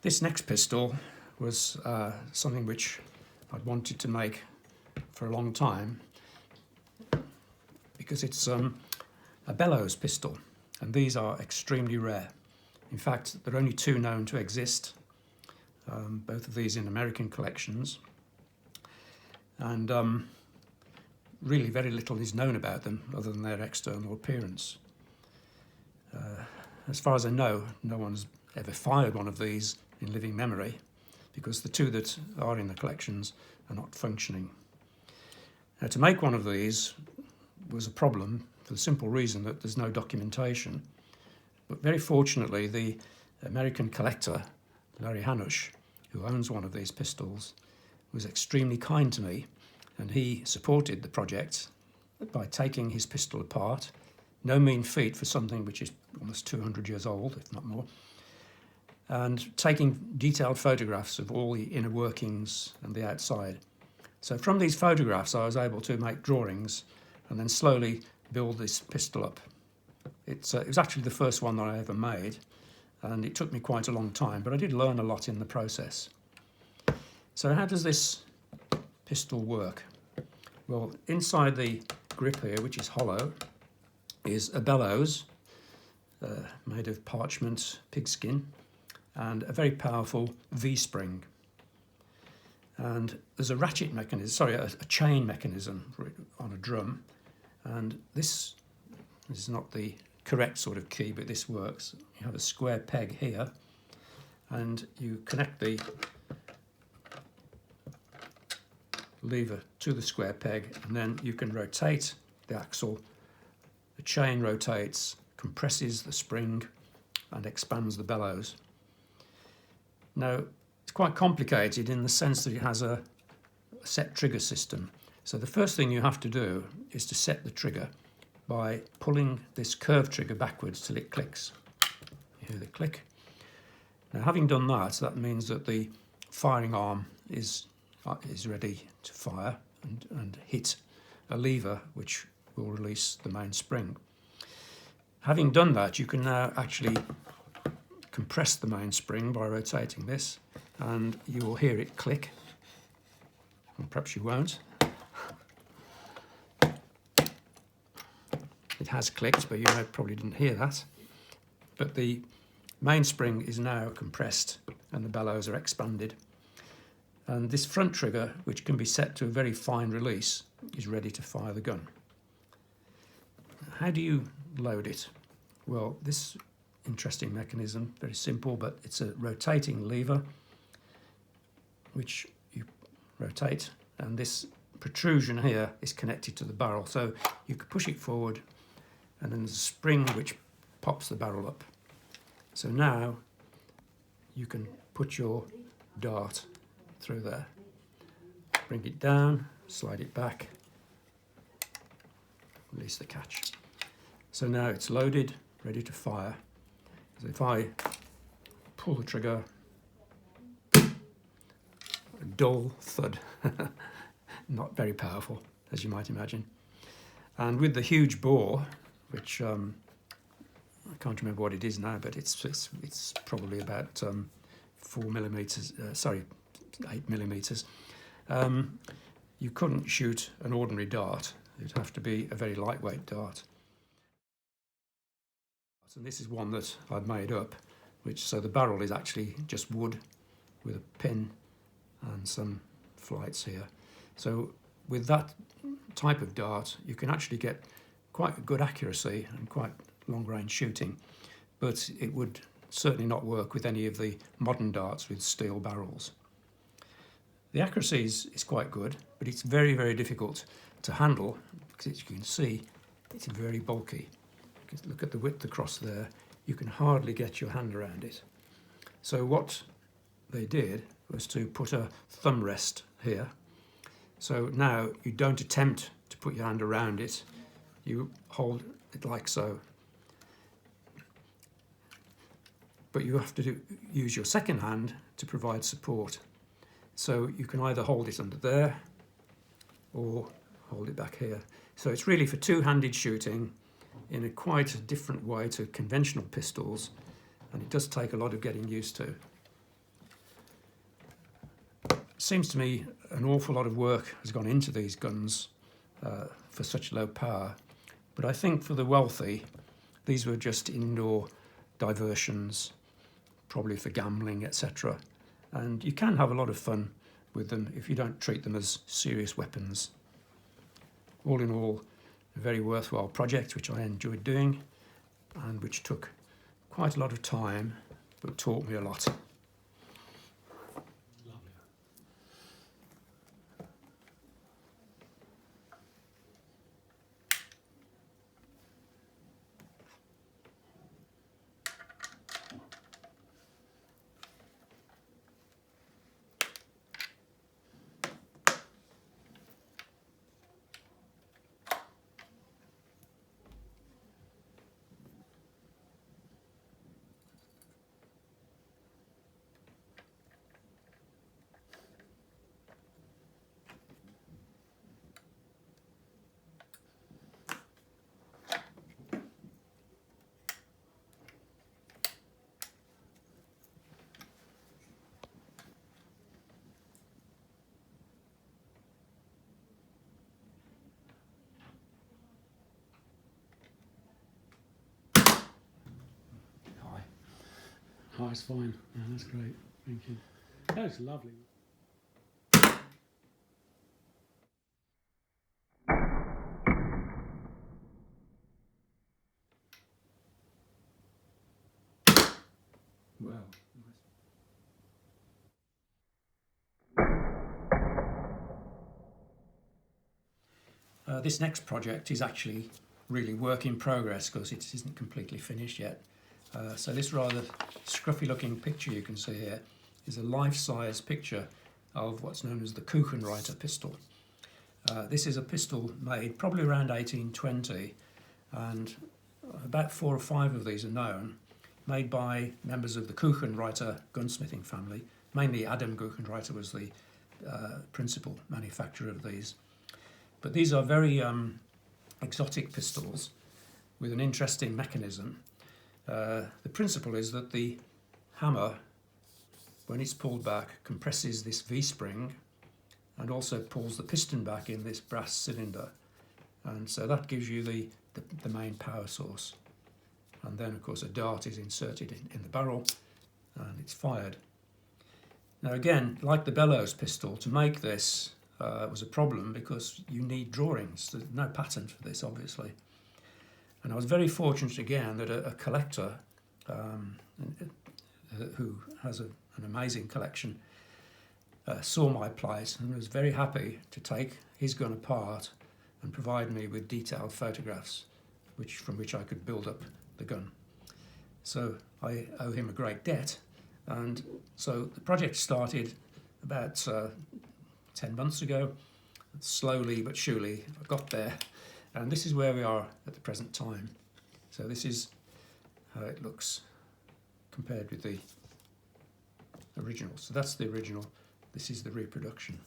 This next pistol was something which I'd wanted to make for a long time because it's a bellows pistol, and these are extremely rare. In fact, there are only two known to exist, both of these in American collections, and really very little is known about them other than their external appearance. As far as I know, no one's ever fired one of these in living memory because the two that are in the collections are not functioning. Now, to make one of these was a problem for the simple reason that there's no documentation. But very fortunately, the American collector, Larry Hanush, who owns one of these pistols, was extremely kind to me, and he supported the project by taking his pistol apart. No mean feat for something which is almost 200 years old, if not more, and taking detailed photographs of all the inner workings and the outside. So from these photographs I was able to make drawings and then slowly build this pistol up. It was actually the first one that I ever made, and it took me quite a long time, but I did learn a lot in the process. So how does this pistol work? Well, inside the grip here, which is hollow, is a bellows made of parchment pigskin and a very powerful V-spring. And there's a ratchet mechanism, a chain mechanism on a drum, and this is not the correct sort of key, but this works. You have a square peg here, and you connect the lever to the square peg, and then you can rotate the axle. The chain rotates, compresses the spring, and expands the bellows. Now, it's quite complicated in the sense that it has a set trigger system. So the first thing you have to do is to set the trigger by pulling this curved trigger backwards till it clicks. You hear the click. Now, having done that, that means that the firing arm is ready to fire and hit a lever which will release the main spring. Having done that, you can now actually compress the main spring by rotating this, and you will hear it click. Or perhaps you won't. It has clicked, but you probably didn't hear that. But the main spring is now compressed and the bellows are expanded. And this front trigger, which can be set to a very fine release, is ready to fire the gun. How do you load it? Well, this interesting mechanism, very simple, but it's a rotating lever which you rotate, and this protrusion here is connected to the barrel, so you can push it forward and then there's a spring which pops the barrel up. So now you can put your dart through there, bring it down, slide it back, release the catch. So now it's loaded, ready to fire. So if I pull the trigger, a dull thud, not very powerful, as you might imagine. And with the huge bore, which I can't remember what it is now, but it's probably about 8 millimeters. You couldn't shoot an ordinary dart. It'd have to be a very lightweight dart. And this is one that I've made up, so the barrel is actually just wood with a pin and some flights here. So with that type of dart, you can actually get quite good accuracy and quite long-range shooting, but it would certainly not work with any of the modern darts with steel barrels. The accuracy is quite good, but it's very, very difficult to handle because, as you can see, it's very bulky. Look at the width across there. You can hardly get your hand around it. So what they did was to put a thumb rest here. So now you don't attempt to put your hand around it. You hold it like so. But you have to use your second hand to provide support. So you can either hold it under there or hold it back here. So it's really for two-handed shooting in a quite a different way to conventional pistols, and it does take a lot of getting used to. seems to me an awful lot of work has gone into these guns for such low power, but I think for the wealthy, these were just indoor diversions, probably for gambling, etc. And you can have a lot of fun with them if you don't treat them as serious weapons. All in all, a very worthwhile project which I enjoyed doing and which took quite a lot of time but taught me a lot. Oh, it's fine. Yeah, that's great. Thank you. That was lovely. Wow. This next project is actually really work in progress because it isn't completely finished yet. So this rather scruffy looking picture you can see here is a life-size picture of what's known as the Kuchenreuter pistol. This is a pistol made probably around 1820, and about 4 or 5 of these are known, made by members of the Kuchenreuter gunsmithing family. Mainly Adam Kuchenreuter was the principal manufacturer of these. But these are very exotic pistols with an interesting mechanism. The principle is that the hammer, when it's pulled back, compresses this V-spring and also pulls the piston back in this brass cylinder. And so that gives you the main power source. And then, of course, a dart is inserted in the barrel and it's fired. Now again, like the bellows pistol, to make this was a problem because you need drawings. There's no patent for this, obviously. And I was very fortunate again that a collector who has an amazing collection saw my plight and was very happy to take his gun apart and provide me with detailed photographs from which I could build up the gun. So I owe him a great debt. And so the project started about 10 months ago. Slowly but surely I got there, and this is where we are at the present time. So this is how it looks compared with the original. So that's the original, this is the reproduction.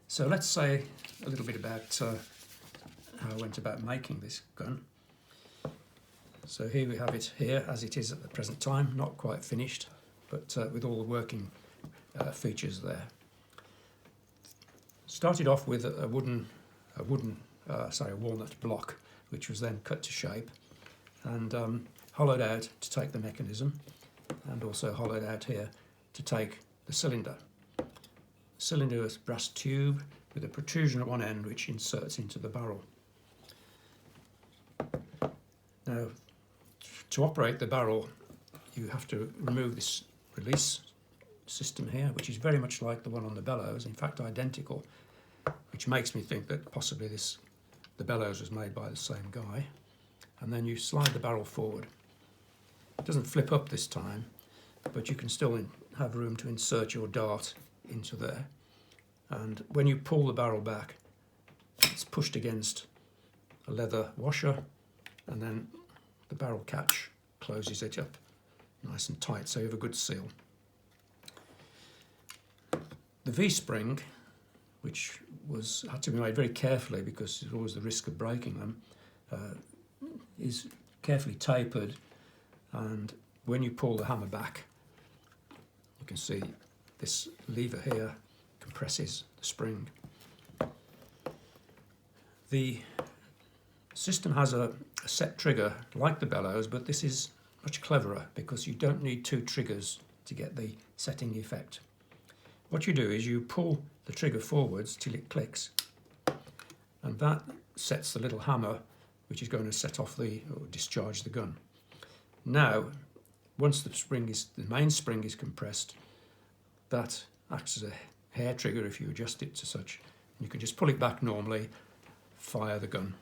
So let's say a little bit about how I went about making this gun. So here we have it here as it is at the present time, not quite finished, but with all the working features there. Started off with a walnut block, which was then cut to shape and hollowed out to take the mechanism, and also hollowed out here to take the cylinder. The cylinder is a brass tube with a protrusion at one end which inserts into the barrel. Now, to operate the barrel, you have to remove this release system here, which is very much like the one on the bellows, in fact identical, which makes me think that possibly the bellows was made by the same guy. And then you slide the barrel forward. It doesn't flip up this time, but you can still have room to insert your dart into there. And when you pull the barrel back, it's pushed against a leather washer, and then the barrel catch closes it up nice and tight, so you have a good seal. The V-spring, which had to be made very carefully because there's always the risk of breaking them, is carefully tapered, and when you pull the hammer back, you can see this lever here compresses the spring. The system has a set trigger like the bellows, but this is much cleverer because you don't need two triggers to get the setting effect. What you do is you pull the trigger forwards till it clicks, and that sets the little hammer which is going to set off or discharge the gun. Now, once the main spring is compressed, that acts as a hair trigger if you adjust it to such. You can just pull it back normally, fire the gun.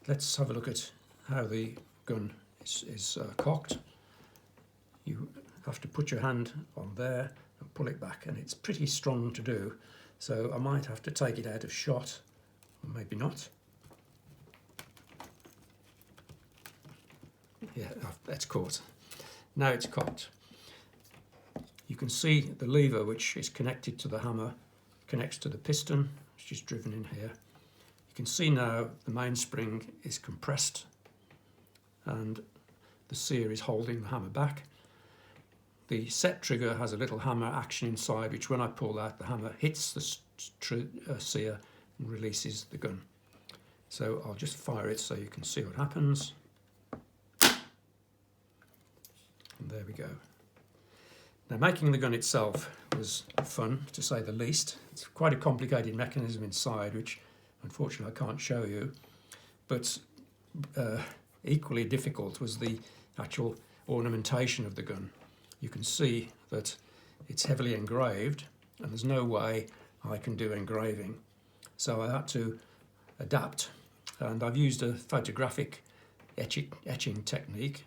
Let's have a look at how the gun is cocked. You have to put your hand on there and pull it back, and it's pretty strong to do, so I might have to take it out of shot, or maybe not. Yeah, that's caught. Now it's cocked. You can see the lever which is connected to the hammer connects to the piston, which is driven in here. You can see now the mainspring is compressed and the sear is holding the hammer back. The set trigger has a little hammer action inside, which when I pull that, the hammer hits the sear and releases the gun. So I'll just fire it so you can see what happens. And there we go. Now, making the gun itself was fun, to say the least. It's quite a complicated mechanism inside, which unfortunately I can't show you, but equally difficult was the actual ornamentation of the gun. You can see that it's heavily engraved, and there's no way I can do engraving, so I had to adapt, and I've used a photographic etching technique,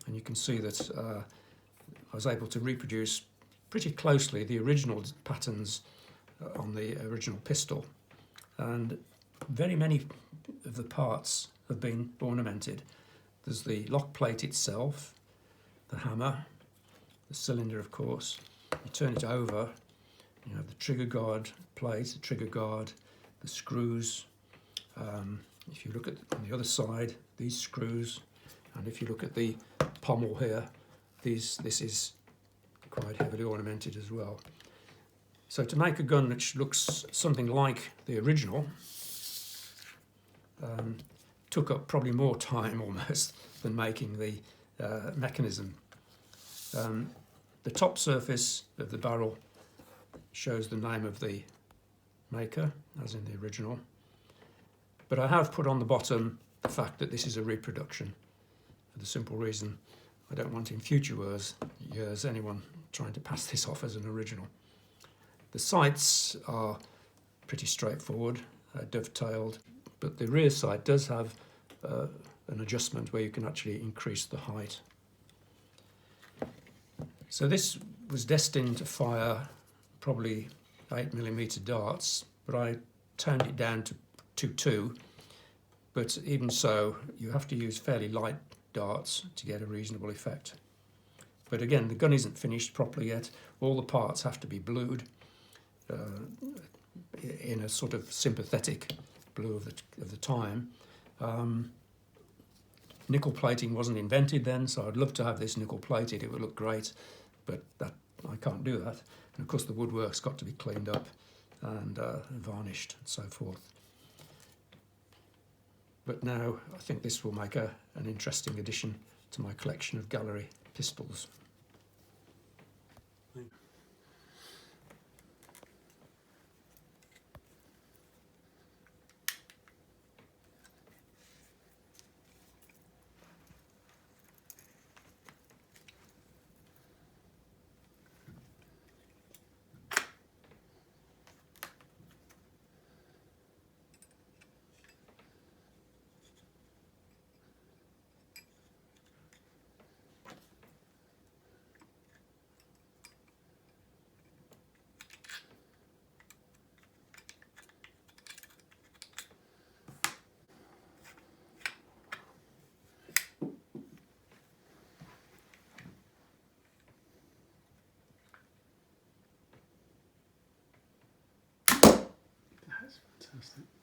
and you can see that I was able to reproduce pretty closely the original patterns on the original pistol, and very many of the parts have been ornamented. There's the lock plate itself, the hammer, the cylinder of course. You turn it over, you have the trigger guard plate, the trigger guard, the screws. If you look at on the other side, these screws, and if you look at the pommel here, this is quite heavily ornamented as well. So to make a gun which looks something like the original took up probably more time almost than making the mechanism. The top surface of the barrel shows the name of the maker, as in the original, but I have put on the bottom the fact that this is a reproduction, for the simple reason I don't want in future years anyone trying to pass this off as an original. The sights are pretty straightforward, dovetailed, but the rear sight does have an adjustment where you can actually increase the height. So this was destined to fire probably 8mm darts, but I toned it down to 2.2, but even so you have to use fairly light darts to get a reasonable effect. But again, the gun isn't finished properly yet. All the parts have to be blued in a sort of sympathetic blue of the time. Nickel plating wasn't invented then, so I'd love to have this nickel plated. It would look great, but I can't do that. And of course the woodwork's got to be cleaned up and varnished and so forth. But now I think this will make an interesting addition to my collection of gallery pistols. That's fantastic.